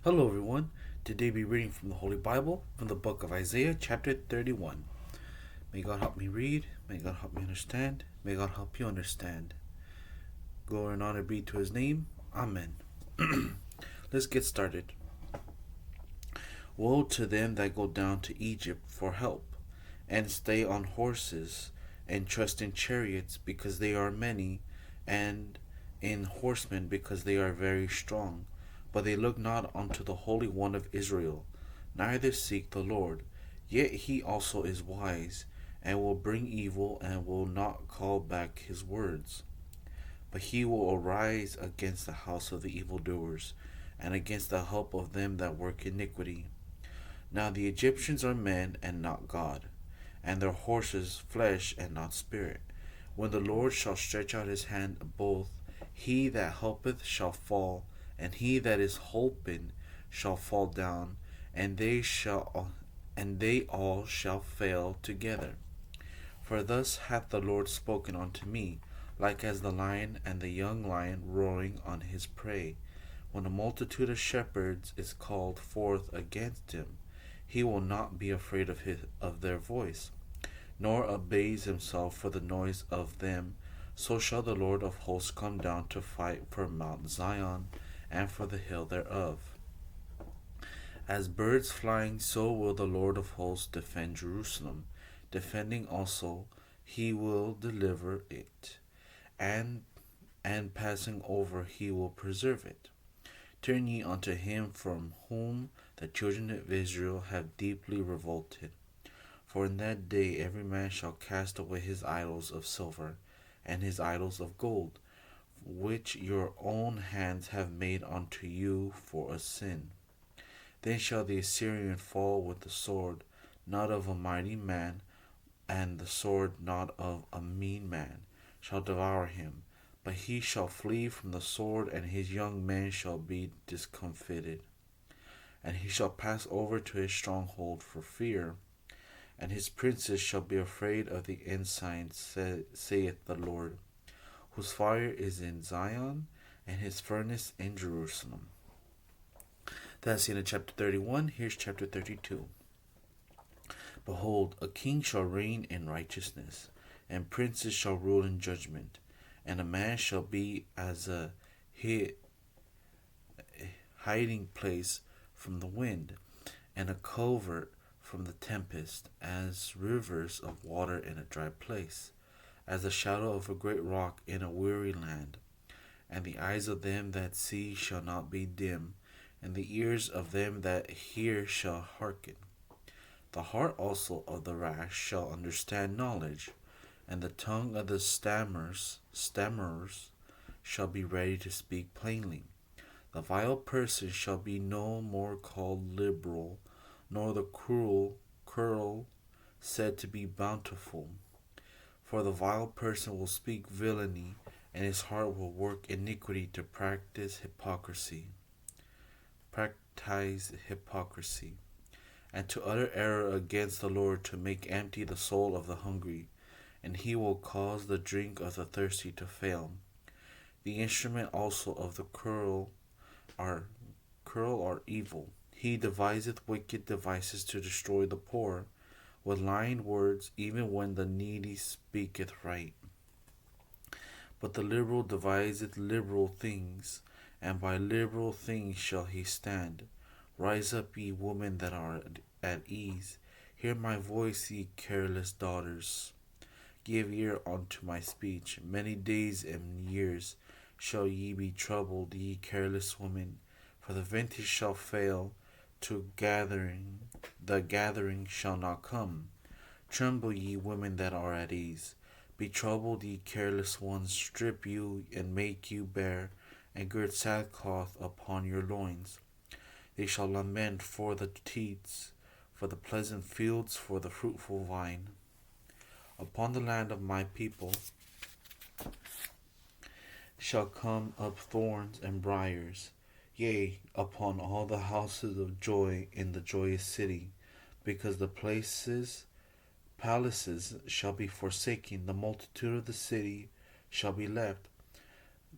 Hello, everyone. Today we're reading from the Holy Bible, from the book of Isaiah, chapter 31. May God help me read. May God help me understand. May God help you understand. Glory and honor be to his name. Amen. Let's get started. Woe to them that go down to Egypt for help, and stay on horses, and trust in chariots, because they are many, and in horsemen, because they are very strong. But they look not unto the Holy One of Israel, neither seek the Lord. Yet he also is wise, and will bring evil, and will not call back his words. But he will arise against the house of the evildoers, and against the help of them that work iniquity. Now the Egyptians are men and not God, and their horses flesh and not spirit. When the Lord shall stretch out his hand, both he that helpeth shall fall, and he that is holpen shall fall down, and they all shall fail together. For thus hath the Lord spoken unto me, like as the lion and the young lion roaring on his prey. When a multitude of shepherds is called forth against him, he will not be afraid of their voice, nor abase himself for the noise of them. So shall the Lord of hosts come down to fight for Mount Zion, and for the hill thereof. As birds flying, so will the Lord of hosts defend Jerusalem. Defending also, he will deliver it, and passing over, he will preserve it. Turn ye unto him from whom the children of Israel have deeply revolted. For in that day every man shall cast away his idols of silver, and his idols of gold, which your own hands have made unto you for a sin. Then shall the Assyrian fall with the sword, not of a mighty man, and the sword not of a mean man shall devour him. But he shall flee from the sword, and his young men shall be discomfited. And he shall pass over to his stronghold for fear, and his princes shall be afraid of the ensign, saith the Lord, whose fire is in Zion, and his furnace in Jerusalem. That's the end of chapter 31. Here's chapter 32. Behold, a king shall reign in righteousness, and princes shall rule in judgment, and a man shall be as a hiding place from the wind, and a covert from the tempest, as rivers of water in a dry place, as the shadow of a great rock in a weary land. And the eyes of them that see shall not be dim, and the ears of them that hear shall hearken. The heart also of the rash shall understand knowledge, and the tongue of the stammerers shall be ready to speak plainly. The vile person shall be no more called liberal, nor the cruel said to be bountiful. For the vile person will speak villainy, and his heart will work iniquity to practice hypocrisy, and to utter error against the Lord, to make empty the soul of the hungry, and he will cause the drink of the thirsty to fail. The instrument also of the are evil. He deviseth wicked devices to destroy the poor, with lying words, even when the needy speaketh right. But the liberal deviseth liberal things, and by liberal things shall he stand. Rise up, ye women that are at ease. Hear my voice, ye careless daughters. Give ear unto my speech. Many days and years shall ye be troubled, ye careless women, for the vintage shall fail, the gathering shall not come. Tremble, ye women that are at ease. Be troubled, ye careless ones. Strip you and make you bare, and gird sackcloth upon your loins. They shall lament for the teats, for the pleasant fields, for the fruitful vine. Upon the land of my people shall come up thorns and briers, yea, upon all the houses of joy in the joyous city, because the palaces shall be forsaken, the multitude of the city shall be left,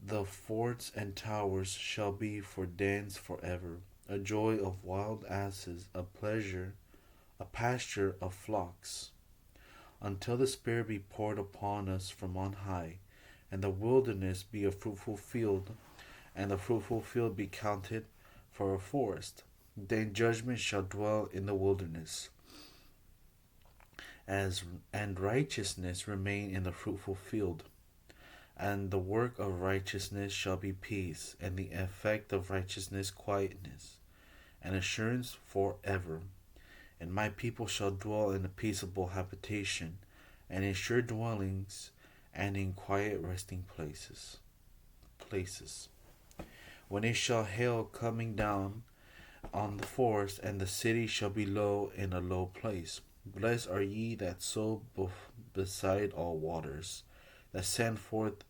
the forts and towers shall be for dens forever. a joy of wild asses, a pasture of flocks, until the Spirit be poured upon us from on high, and the wilderness be a fruitful field, and the fruitful field be counted for a forest. Then judgment shall dwell in the wilderness, as and righteousness remain in the fruitful field. And the work of righteousness shall be peace, and the effect of righteousness quietness, and assurance forever. And my people shall dwell in a peaceable habitation, and in sure dwellings, and in quiet resting places. When it shall hail coming down on the forest, and the city shall be low in a low place. Blessed are ye that sow beside all waters, that send forth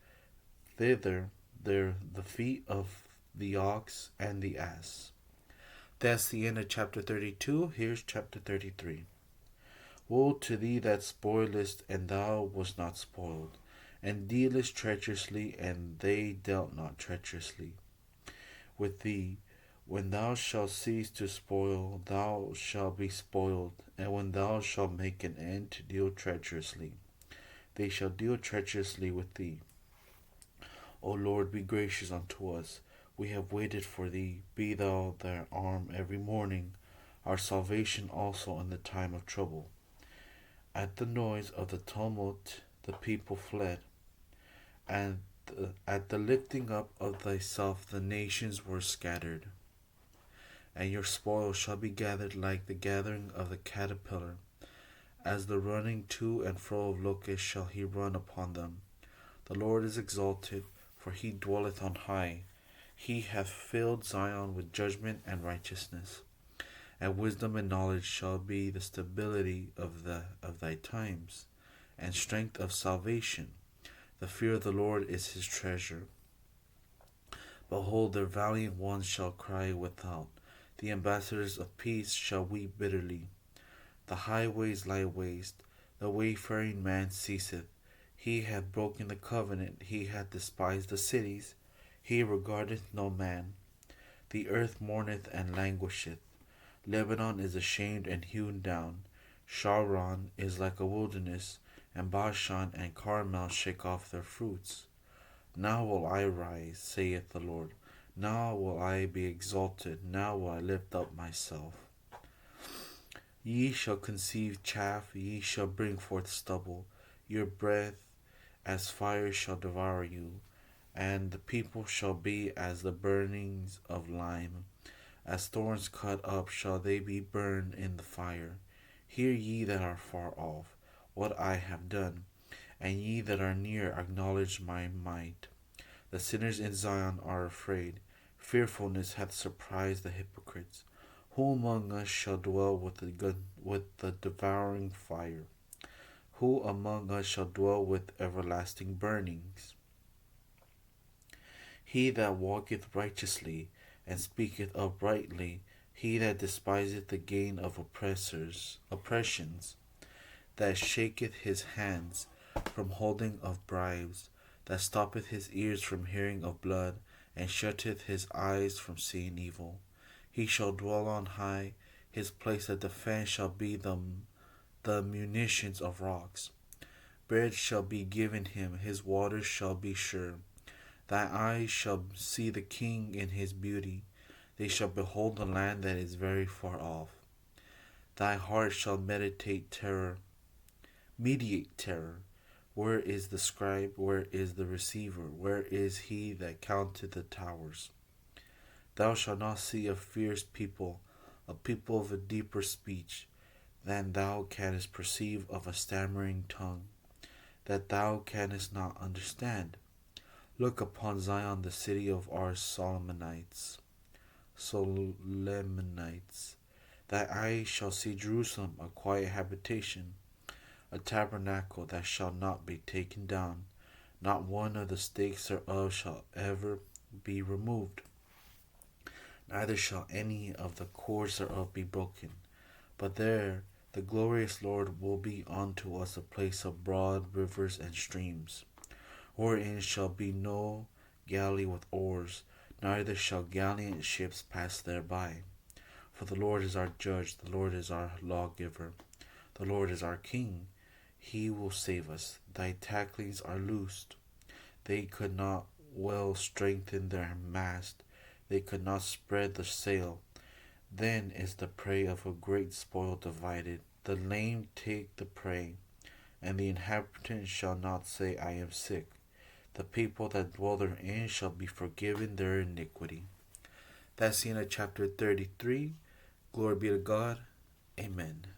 thither the feet of the ox and the ass. That's the end of chapter 32. Here's chapter 33. Woe to thee that spoilest, and thou wast not spoiled, and dealest treacherously, and they dealt not treacherously with thee. When thou shalt cease to spoil, thou shalt be spoiled, and when thou shalt make an end to deal treacherously, they shall deal treacherously with thee. O Lord, be gracious unto us. We have waited for thee. Be thou their arm every morning, our salvation also in the time of trouble. At the noise of the tumult the people fled, and at the lifting up of thyself the nations were scattered. And your spoil shall be gathered like the gathering of the caterpillar. As the running to and fro of locusts shall he run upon them. The Lord is exalted, for he dwelleth on high. He hath filled Zion with judgment and righteousness. And wisdom and knowledge shall be the stability of thy times, and strength of salvation. The fear of the Lord is his treasure. Behold, their valiant ones shall cry without. The ambassadors of peace shall weep bitterly. The highways lie waste. The wayfaring man ceaseth. He hath broken the covenant. He hath despised the cities. He regardeth no man. The earth mourneth and languisheth. Lebanon is ashamed and hewn down. Sharon is like a wilderness, and Bashan and Carmel shake off their fruits. Now will I rise, saith the Lord. Now will I be exalted. Now will I lift up myself. Ye shall conceive chaff, ye shall bring forth stubble. Your breath as fire shall devour you, and the people shall be as the burnings of lime. As thorns cut up shall they be burned in the fire. Hear ye that are far off what I have done, and ye that are near acknowledge my might. The sinners in Zion are afraid. Fearfulness hath surprised the hypocrites. Who among us shall dwell with the devouring fire? Who among us shall dwell with everlasting burnings? He that walketh righteously, and speaketh uprightly, he that despiseth the gain of oppressions, that shaketh his hands from holding of bribes, that stoppeth his ears from hearing of blood, and shutteth his eyes from seeing evil. He shall dwell on high, his place of defense shall be the munitions of rocks. Bread shall be given him, his waters shall be sure. Thy eyes shall see the king in his beauty. They shall behold the land that is very far off. Thy heart shall meditate terror. Where is the scribe? Where is the receiver? Where is he that counteth the towers? Thou shalt not see a fierce people, a people of a deeper speech, than thou canst perceive of a stammering tongue, that thou canst not understand. Look upon Zion, the city of our Solomonites. Thy eyes shall see Jerusalem, a quiet habitation, a tabernacle that shall not be taken down. Not one of the stakes thereof shall ever be removed, neither shall any of the cords thereof be broken. But there the glorious Lord will be unto us a place of broad rivers and streams, wherein shall be no galley with oars, neither shall gallant ships pass thereby. For the Lord is our judge, the Lord is our lawgiver, the Lord is our king. He will save us. Thy tacklings are loosed. They could not well strengthen their mast, they could not spread the sail. Then is the prey of a great spoil divided. The lame take the prey, and the inhabitants shall not say, I am sick. The people that dwell therein shall be forgiven their iniquity. That's the end of chapter 33. Glory be to God. Amen.